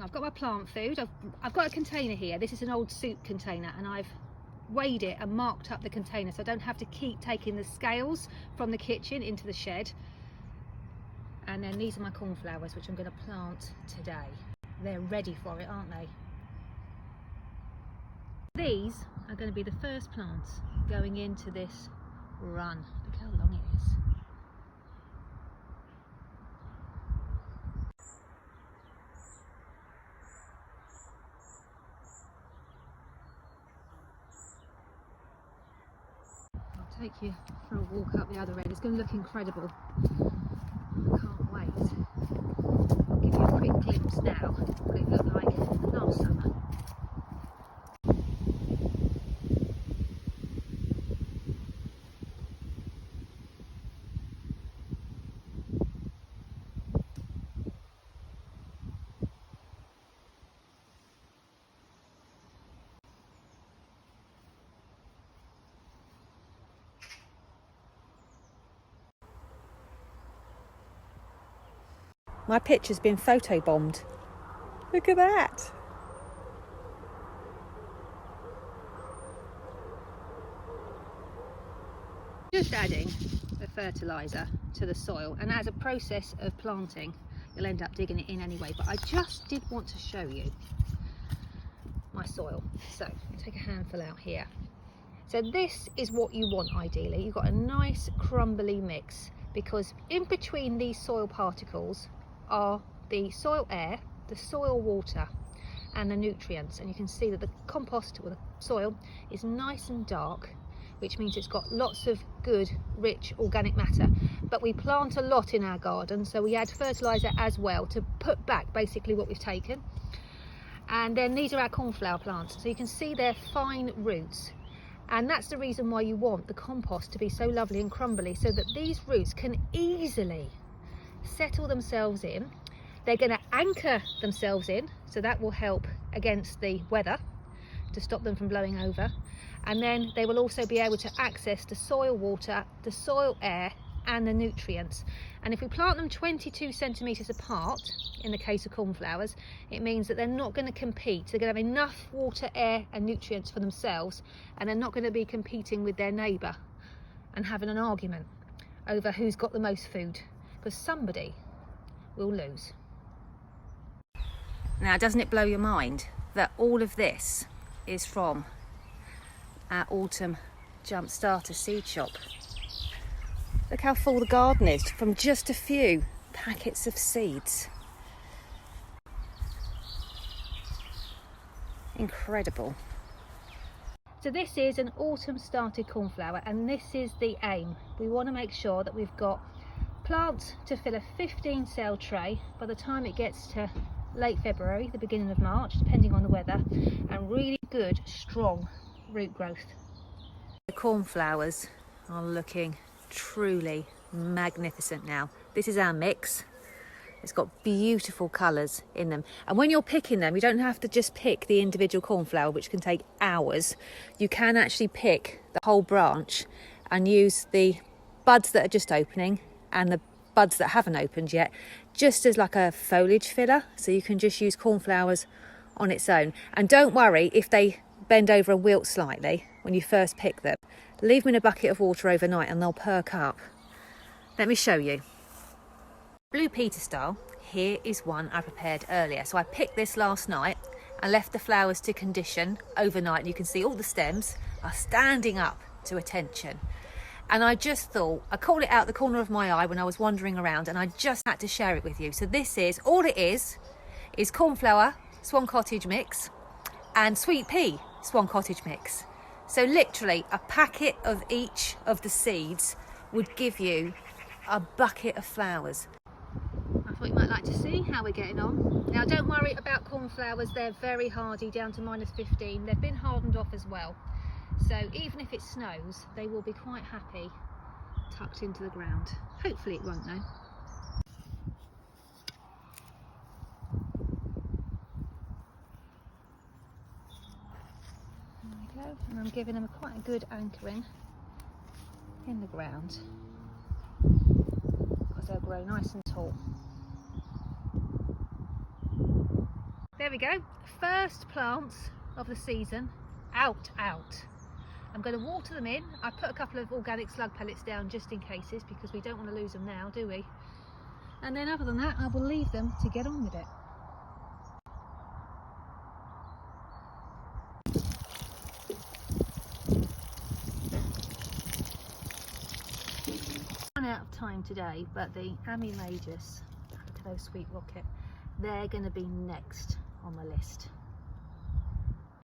I've got my plant food. I've got a container here. This is an old soup container, and I've weighed it and marked up the container so I don't have to keep taking the scales from the kitchen into the shed. And then these are my cornflowers, which I'm going to plant today. They're ready for it, aren't they? These are going to be the first plants going into this run. Look how long it is. I'll take you for a walk up the other end. It's going to look incredible. I can't wait. I'll give you a quick glimpse now what it looked like last summer. My picture's been photobombed. Look at that. Just adding the fertiliser to the soil, and as a process of planting, you'll end up digging it in anyway, but I just did want to show you my soil. So I'll take a handful out here. So this is what you want ideally. You've got a nice crumbly mix, because in between these soil particles are the soil air, the soil water and the nutrients, and you can see that the compost or the soil is nice and dark, which means it's got lots of good rich organic matter. But we plant a lot in our garden, so we add fertilizer as well to put back basically what we've taken. And then these are our cornflower plants, so you can see their fine roots, and that's the reason why you want the compost to be so lovely and crumbly, so that these roots can easily settle themselves in. They're going to anchor themselves in, so that will help against the weather to stop them from blowing over, and then they will also be able to access the soil water, the soil air and the nutrients. And if we plant them 22 centimetres apart, in the case of cornflowers, it means that they're not going to compete. They're going to have enough water, air and nutrients for themselves, and they're not going to be competing with their neighbour and having an argument over who's got the most food, because somebody will lose. Now, doesn't it blow your mind that all of this is from our autumn jump starter seed shop? Look how full the garden is from just a few packets of seeds. Incredible. So this is an autumn started cornflower, and this is the aim. We want to make sure that we've got plants to fill a 15 cell tray by the time it gets to late February, the beginning of March, depending on the weather, and really good strong root growth. The cornflowers are looking truly magnificent now. This is our mix. It's got beautiful colours in them, and when you're picking them, you don't have to just pick the individual cornflower, which can take hours. You can actually pick the whole branch and use the buds that are just opening and the buds that haven't opened yet, just as like a foliage filler. So you can just use cornflowers on its own, and don't worry if they bend over and wilt slightly when you first pick them. Leave them in a bucket of water overnight and they'll perk up. Let me show you. Blue Peter style, here is one I prepared earlier. So I picked this last night and left the flowers to condition overnight, and you can see all the stems are standing up to attention. And I just thought, I called it out the corner of my eye when I was wandering around, and I just had to share it with you. So this is, all it is cornflower, Swan Cottage mix and sweet pea, Swan Cottage mix. So literally a packet of each of the seeds would give you a bucket of flowers. I thought you might like to see how we're getting on. Now, don't worry about cornflowers, they're very hardy, down to -15. They've been hardened off as well. So even if it snows, they will be quite happy tucked into the ground. Hopefully it won't though. There we go, and I'm giving them quite a good anchoring in the ground, because they'll grow nice and tall. we go, first plants of the season out. I'm going to water them in. I put a couple of organic slug pellets down just in cases, because we don't want to lose them now, do we? And then other than that, I will leave them to get on with it. Run out of time today, but the Amimajus, hello sweet rocket, they're going to be next on the list.